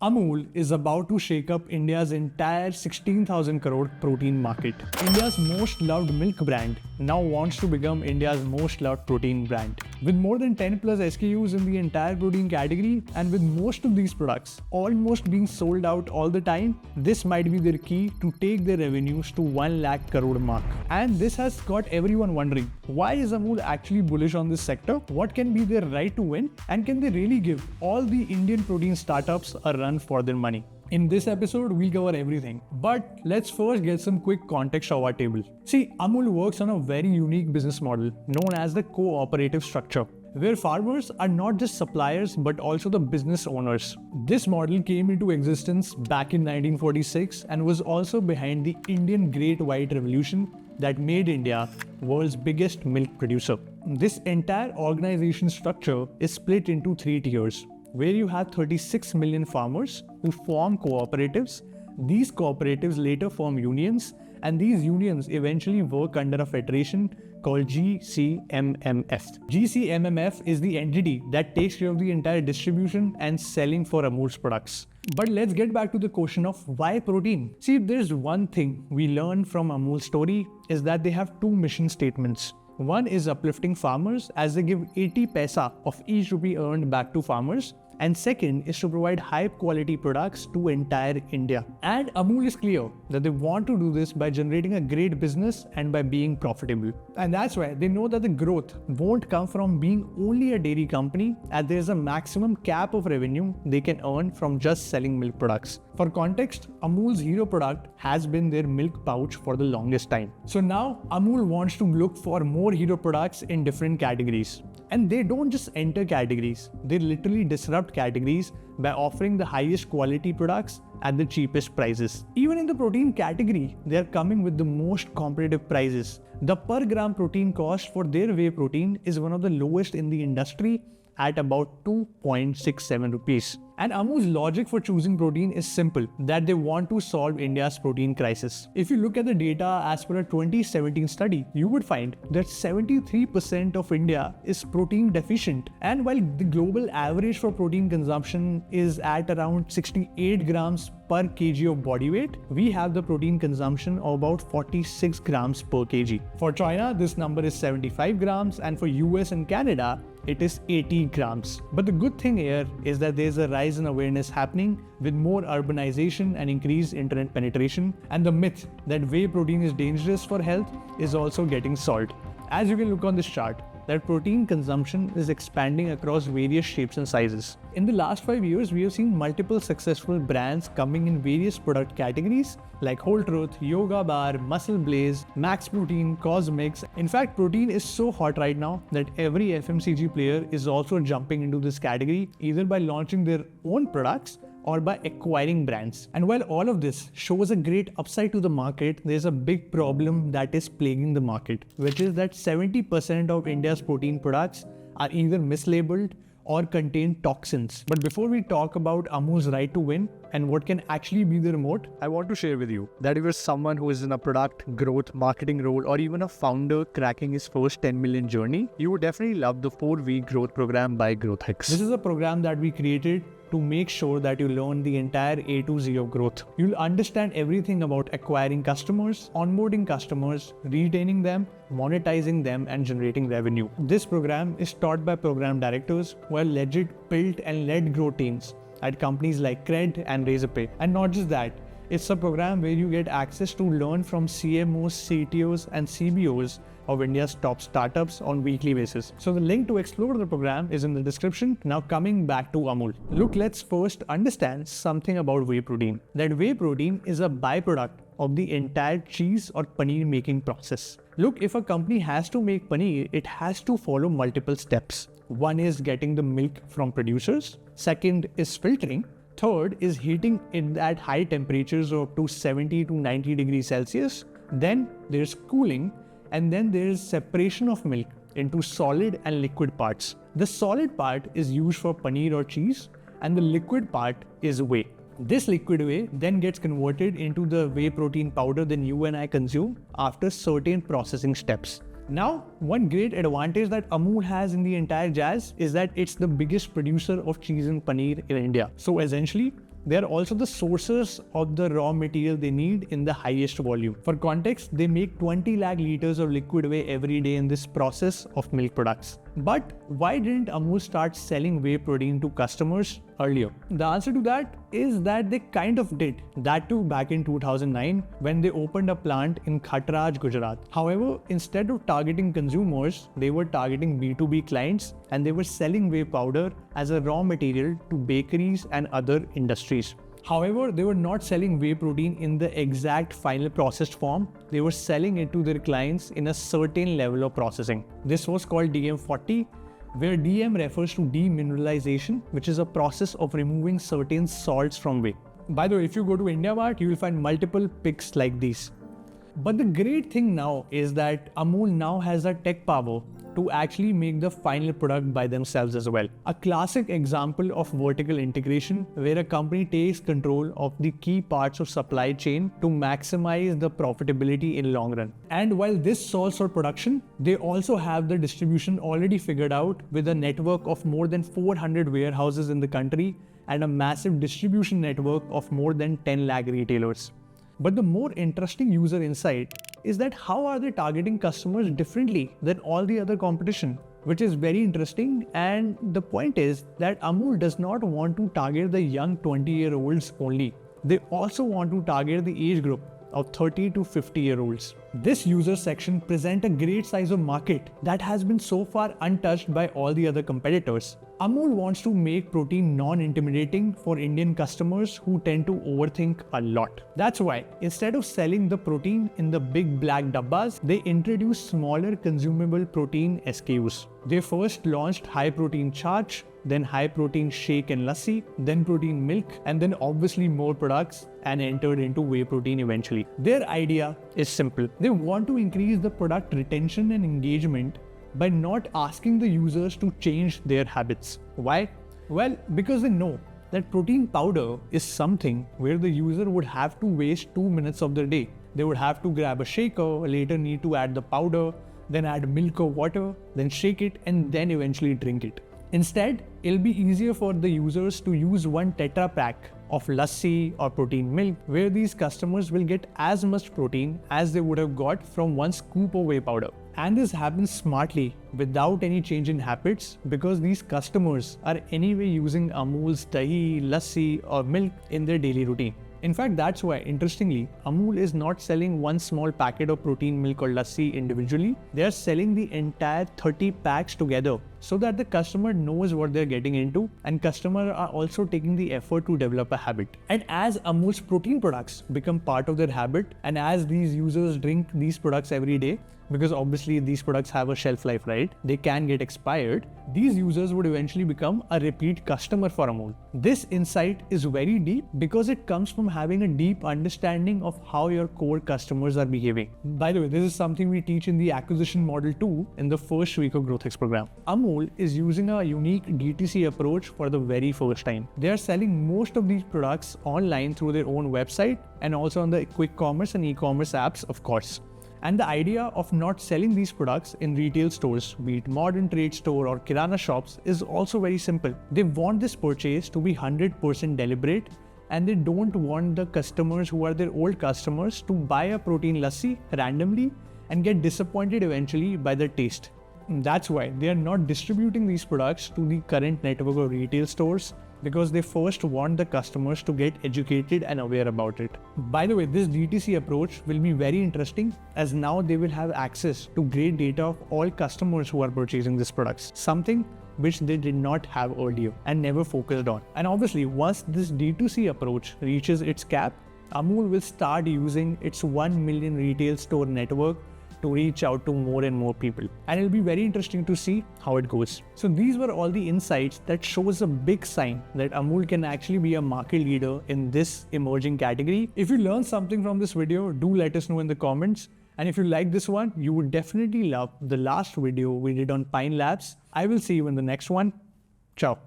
Amul is about to shake up India's entire 16,000 crore protein market. India's most loved milk brand now wants to become India's most loved protein brand. With more than 10 plus SKUs in the entire protein category and with most of these products almost being sold out all the time, this might be their key to take their revenues to 1 lakh crore mark. And this has got everyone wondering, why is Amul actually bullish on this sector? What can be their right to win? And can they really give all the Indian protein startups a run for their money? In this episode, we'll cover everything. But let's first get some quick context of our table. See, Amul works on a very unique business model known as the cooperative structure, where farmers are not just suppliers but also the business owners. This model came into existence back in 1946 and was also behind the Indian Great White Revolution that made India world's biggest milk producer. This entire organization structure is split into 3 tiers, where you have 36 million farmers who form cooperatives. These cooperatives later form unions, and these unions eventually work under a federation called GCMMF. GCMMF is the entity that takes care of the entire distribution and selling for Amul's products. But let's get back to the question of why protein. See, if there's one thing we learned from Amul's story is that they have 2 mission statements. One is uplifting farmers as they give 80 paisa of each rupee earned back to farmers. And second is to provide high quality products to entire India. And Amul is clear that they want to do this by generating a great business and by being profitable. And that's why they know that the growth won't come from being only a dairy company, as there's a maximum cap of revenue they can earn from just selling milk products. For context, Amul's hero product has been their milk pouch for the longest time. So now Amul wants to look for more hero products in different categories. And they don't just enter categories, they literally disrupt categories by offering the highest quality products at the cheapest prices. Even in the protein category, they are coming with the most competitive prices. The per gram protein cost for their whey protein is one of the lowest in the industry at about 2.67 rupees. And Amul's logic for choosing protein is simple, that they want to solve India's protein crisis. If you look at the data as per a 2017 study, you would find that 73% of India is protein deficient. And while the global average for protein consumption is at around 68 grams per kg of body weight, we have the protein consumption of about 46 grams per kg. For China, this number is 75 grams, and for US and Canada, it is 80 grams. But the good thing here is that there's a rise in awareness happening with more urbanization and increased internet penetration, and the myth that whey protein is dangerous for health is also getting solved. As you can look on this chart, that protein consumption is expanding across various shapes and sizes. In the last 5 years, we have seen multiple successful brands coming in various product categories like Whole Truth, Yoga Bar, Muscle Blaze, Max Protein, Cosmix. In fact, protein is so hot right now that every FMCG player is also jumping into this category, either by launching their own products or by acquiring brands. And while all of this shows a great upside to the market, there's a big problem that is plaguing the market, which is that 70% of India's protein products are either mislabeled or contain toxins. But before we talk about Amul's right to win and what can actually be their moat, I want to share with you that if you're someone who is in a product, growth, marketing role, or even a founder cracking his first 10 million journey, you would definitely love the 4-week growth program by GrowthX. This is a program that we created to make sure that you learn the entire A to Z of growth. You'll understand everything about acquiring customers, onboarding customers, retaining them, monetizing them, and generating revenue. This program is taught by program directors who are legit built and led growth teams at companies like Cred and Razorpay. And not just that, it's a program where you get access to learn from CMOs, CTOs, and CBOs of India's top startups on weekly basis. So the link to explore the program is in the description. Now coming back to Amul. Look, let's first understand something about whey protein. That whey protein is a byproduct of the entire cheese or paneer making process. Look, if a company has to make paneer, it has to follow multiple steps. One is getting the milk from producers. Second is filtering. Third is heating it at high temperatures of up to 70 to 90 degrees Celsius. Then there's cooling. And then there is separation of milk into solid and liquid parts. The solid part is used for paneer or cheese, and the liquid part is whey. This liquid whey then gets converted into the whey protein powder that you and I consume after certain processing steps. Now, one great advantage that Amul has in the entire jazz is that it's the biggest producer of cheese and paneer in India. So essentially, they are also the sources of the raw material they need in the highest volume. For context, they make 20 lakh liters of liquid whey every day in this process of milk products. But why didn't Amul start selling whey protein to customers earlier? The answer to that is that they kind of did. That too back in 2009 when they opened a plant in Khatraj, Gujarat. However, instead of targeting consumers, they were targeting B2B clients and they were selling whey powder as a raw material to bakeries and other industries. However, they were not selling whey protein in the exact final processed form. They were selling it to their clients in a certain level of processing. This was called DM40, where DM refers to demineralization, which is a process of removing certain salts from whey. By the way, if you go to IndiaMart, you will find multiple pics like these. But the great thing now is that Amul now has the tech power to actually make the final product by themselves as well. A classic example of vertical integration where a company takes control of the key parts of supply chain to maximize the profitability in long run. And while this solves for production, they also have the distribution already figured out with a network of more than 400 warehouses in the country and a massive distribution network of more than 10 lakh retailers. But the more interesting user insight is that how are they targeting customers differently than all the other competition, which is very interesting. And the point is that Amul does not want to target the young 20-year-olds only. They also want to target the age group of 30 to 50-year-olds. This user section presents a great size of market that has been so far untouched by all the other competitors. Amul wants to make protein non-intimidating for Indian customers who tend to overthink a lot. That's why instead of selling the protein in the big black dabbas, they introduced smaller consumable protein SKUs. They first launched high protein charge, then high protein shake and lassi, then protein milk, and then obviously more products, and entered into whey protein eventually. Their idea is simple. They want to increase the product retention and engagement by not asking the users to change their habits. Why? Well, because they know that protein powder is something where the user would have to waste 2 minutes of their day. They would have to grab a shaker, later need to add the powder, then add milk or water, then shake it, and then eventually drink it. Instead, it'll be easier for the users to use one Tetra pack of lassi or protein milk, where these customers will get as much protein as they would have got from one scoop of whey powder. And this happens smartly without any change in habits because these customers are anyway using Amul's dahi, lassi or milk in their daily routine. In fact, that's why, interestingly, Amul is not selling one small packet of protein milk or lassi individually. They are selling the entire 30 packs together so that the customer knows what they're getting into, and customers are also taking the effort to develop a habit. And as Amul's protein products become part of their habit, and as these users drink these products every day, because obviously these products have a shelf life, right? They can get expired. These users would eventually become a repeat customer for Amul. This insight is very deep because it comes from having a deep understanding of how your core customers are behaving. By the way, this is something we teach in the acquisition model too in the first week of GrowthX program. Amul is using a unique DTC approach for the very first time. They are selling most of these products online through their own website and also on the quick commerce and e-commerce apps, of course. And the idea of not selling these products in retail stores, be it modern trade store or kirana shops, is also very simple. They want this purchase to be 100% deliberate, and they don't want the customers who are their old customers to buy a protein lassi randomly and get disappointed eventually by the taste. That's why they are not distributing these products to the current network of retail stores, because they first want the customers to get educated and aware about it. By the way, this DTC approach will be very interesting as now they will have access to great data of all customers who are purchasing these products, something which they did not have earlier and never focused on. And obviously, once this D2C approach reaches its cap, Amul will start using its 1 million retail store network to reach out to more and more people. And it'll be very interesting to see how it goes. So these were all the insights that shows a big sign that Amul can actually be a market leader in this emerging category. If you learned something from this video, do let us know in the comments. And if you like this one, you would definitely love the last video we did on Pine Labs. I will see you in the next one. Ciao.